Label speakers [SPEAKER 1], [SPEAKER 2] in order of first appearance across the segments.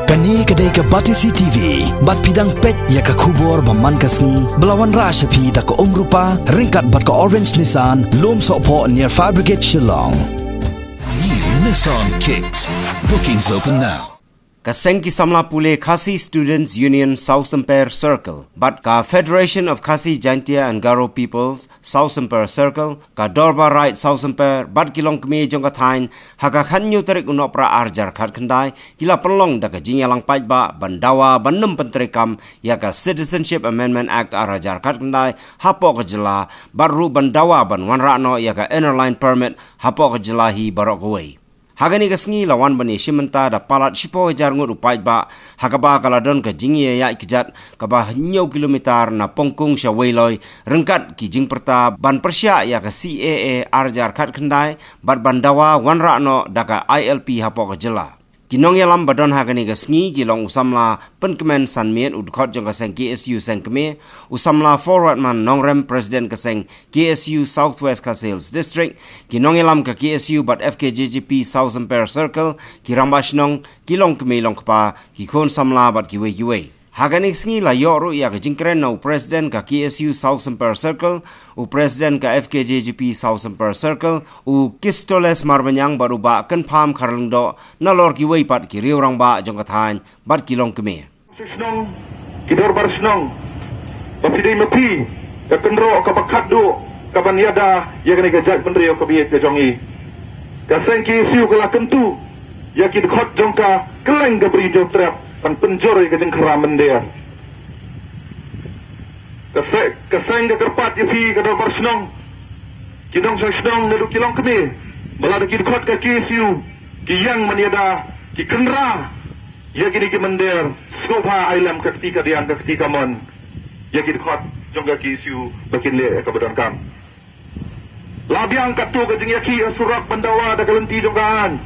[SPEAKER 1] Kani kedai ke Batisi TV, bat pidang pet ya ke kubur baman kasni, belawan rasyapi da ke rupa, ringkat bat ke Orange Nissan, lom sokpo near Fire Brigade Shillong.
[SPEAKER 2] New Nissan Kicks. Bookings open now.
[SPEAKER 3] Kaseng Samla Pule Khasi Students Union South Empire Circle, but ka Federation of Khasi Jaintia and Garo Peoples South Empire Circle, ka Dorba Right South Empire, but kilong kemi jong kathain, haka khanyu tarik unopra arjar khat khandai, kila pelong da ka jinyalang paitba, bandawa bandem pentrikam, ya ka Citizenship Amendment Act arajar khat khandai, hapo ka jela, baru bandawa ban wanrano ya ka Inner Line Permit, hapo ka jelahi barok away. Hagani kasngi lawan bani shimenta da palat shipo jar ngut upai ba hagaba kaladon ka jingi ya ikjat ka ba nyau kilometer na pongkung syaweloi rengkat ki jing perta ban persya ya ka CAA arjar khat khandai bat bandawa wanrakno da ka ILP hapo ka jela kinong yalam badon hagani kasngi kilong usamla penkemen sanmiet udkhot jong kaseng KSU sengkeme usamla forward man nongrem president kaseng KSU Southwest Sales District kinong yalam ka KSU bat FKJGP South Empire Circle kirambas nong kilong keme long kpa kikon samla bat kiwe hagani sngi la yoru ya ka jingkren na president ka KSU South Empire Circle u president ka FKJGP South Empire Circle u Kistoles Marbanyang baru ba kan pham kharlungdo na lor kiwe pat ki riurang ba jong kathain bat kilong keme
[SPEAKER 4] Snong kidor bar snong bapidai mepi ka kenro ka bakat do ka baniada ya kani ka jak pendrio ka biye ka jongi ka sengki siu ka kentu ya ki khot jong ka keleng ka bri jong trap pan penjor ka jeng kharamen dia ka seng ka kerpat ifi ka dor bar snong kidong snong nadu kilong kemi balada ki khot ka siu ki yang maniada ki kenra ya kini ki mender skopa ailam ka ketika dian ka ketika mon ya ki khot jongga ki siu bakin le ka badan kam labiang katu ka jing yaki surak bandawa da kalenti jonggaan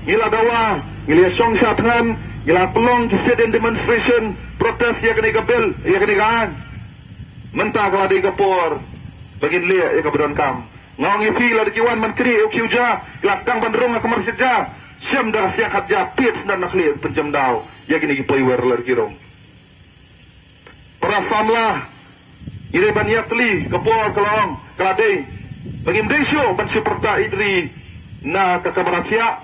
[SPEAKER 4] ngila dawa ngila song sathan ngila pelong ki sedent demonstration protes ya kini ka bel ya kini gaan menta ka di ka por bakin le ka badan kam ngong ifi la diwan man kri u kiuja kelas dang bandrong ka marsija Syam dah siang kerja pits dan nakli penjam dau. Ya gini gipoi werler kirong. Perasamlah. Ire banyak teli kepor kelong kelade. Bangim desyo ban superta idri na kakabarasia.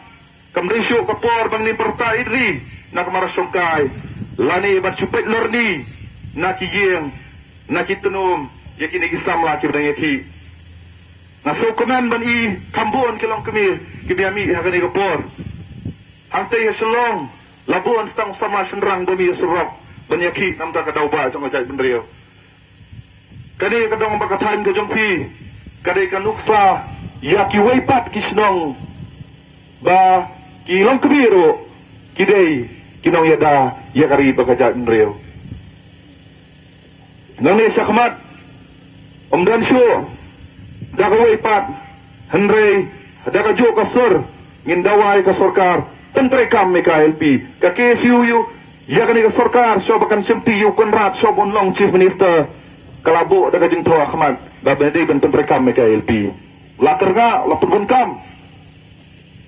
[SPEAKER 4] Kam desyo kepor bangim perta idri na kamarasongkai. Lani ban supet lorni na kijing na kitunum ya gini gisamlah kibdang yaki. Naso komen ban i kambon kilong kemir kibiami hagani kepor. Hantai selong labuan stang sama senrang demi surok banyaki namta kadauba jong ajai bendrio. Kani kadong bakathan ke jongpi kade kanukfa ya ki weipat kisnong ba kilong kebiro kidei kinong yada ya kari bakajai bendrio. Nang ni syakmat omdan syo daga weipat henrei daga jo kasur ngindawai ka sorkar tentrekam meka LP ka KSU ya kani ka sorkar so bakan semti yu konrad so bonlong chief minister kalabo daga jing to ahmad da bede ben tentrekam meka LP lakerga lapun kam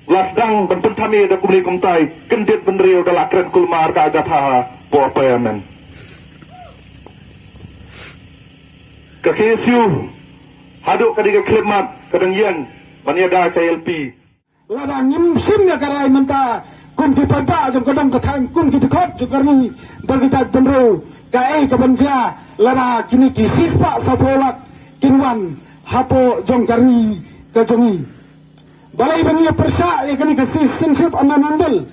[SPEAKER 4] lasdang ben pentami da kumli kumtai kendet benrio da lakren kulmar ka agatha po payamen ka KSU haduk kadiga klemat kadang yan maniada ka LP
[SPEAKER 5] lada ngim sim ya karai menta kun ki pada jam kadang katang kun ki dekat jukarni berkita benro kai ka banja lada kini ki sispa sapolak kinwan hapo jong karni ka jongi balai bani persa ya kini ka citizenship amendment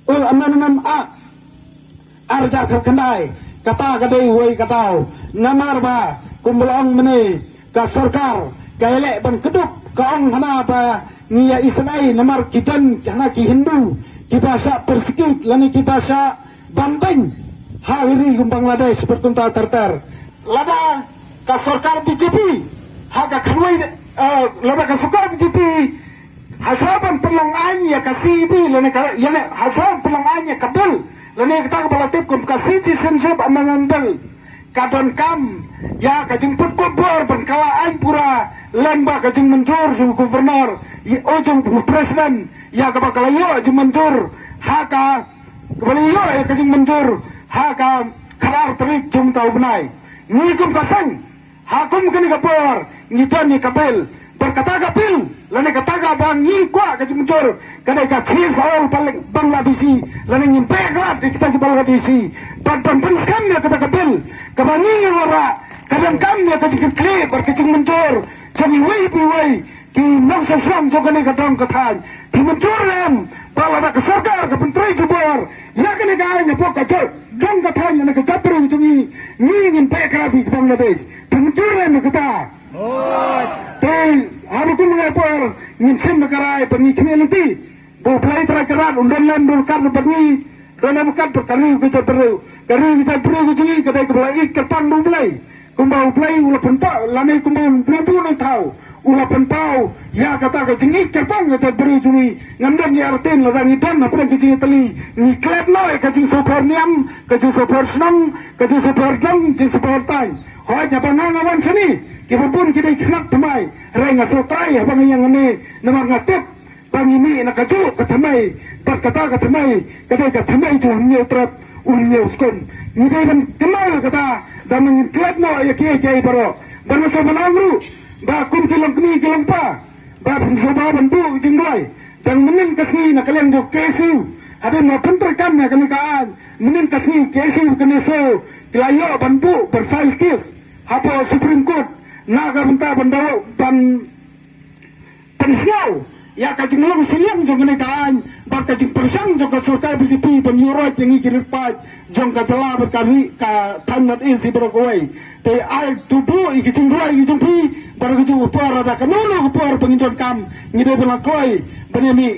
[SPEAKER 5] amendment act arja kendai kata kadai wei katau namar ba kumbelang mene ka sarkar ka elek ban keduk ka ong hana ba Nia Israel namar kitan kana ki Hindu ki bahasa persecute lani ki bahasa banding hari kum Bangladesh pertunta terter lada ka sarkar BJP haga khanwai lada ka sarkar BJP hasaban perlongannya ka CB lani ka yana hasaban perlongannya kabel lani kita balatif kum ka citizenship amendment kadon kam ya kajing kubur berkalaan pura lembah kajing menjur jung gubernur ujung presiden ya kabakalayo jung menjur haka kembali yo kajing menjur haka karar terik jum tau benai ni kum kasang hakum kini kapor ni tuan ni kapel berkata kapil lani kata bang ni kuat kajing menjur kadai ka chis all Bangladeshi lani nyimpe rat kita ke Bangladeshi pan skam ya kata kapil kabangi ora kadang kam ya kajing kle berkajing menjur jadi wei ki nang sasam jo kene kadang kathan di menjur lem pala da sarkar ka menteri jubor ya kene ga nya pok ka dong kathan ne ka japru jungi ni ngin pe kra di Bangladesh di menjur lem kata te haru kun ne por ngin sim karai pengi community bo play tra karat undan lem dul kar pengi dalam kan perkari ke japru kari ke japru jungi kadai ke play ke pan dul play kumbau play ula penpa lame kumbau pun nang tau ula pentau ya kata ke jingik kerpang ke beri juni ngamdan ni artin la ni dan apa ke jing tali ni klep noi ke jing super niam ke jing super snam ke jing super dong jing super tan hoi ja panang awan sini ke pun kita knak tamai renga sotrai abang yang ni namar ngatep bang ini nak kaju ke tamai berkata ke tamai ke tamai tu nyeu trap nyeu skon ni dai ban tamai kata dan ni klep noi ya ke baro bermasa menangru ba kum kilang pa ba pensoba bantu jingdoi dan menin kasni na kalian jo kesu ada ma penterkam na kanikaan menin kasni kesu keneso kilayo bantu berfile case hapo Supreme Court naga benta bandao ban pensiau ya kajing long siliang jo kanikaan ba kajing persang jo ka surkai BCP penyuro jengi kirpat jong ka jala berkali ka tanat isi berkoi te ai tubu ikijing dua ikijing pi baru kita upar ada kanono upar pengintun kam ngide belakoi benemi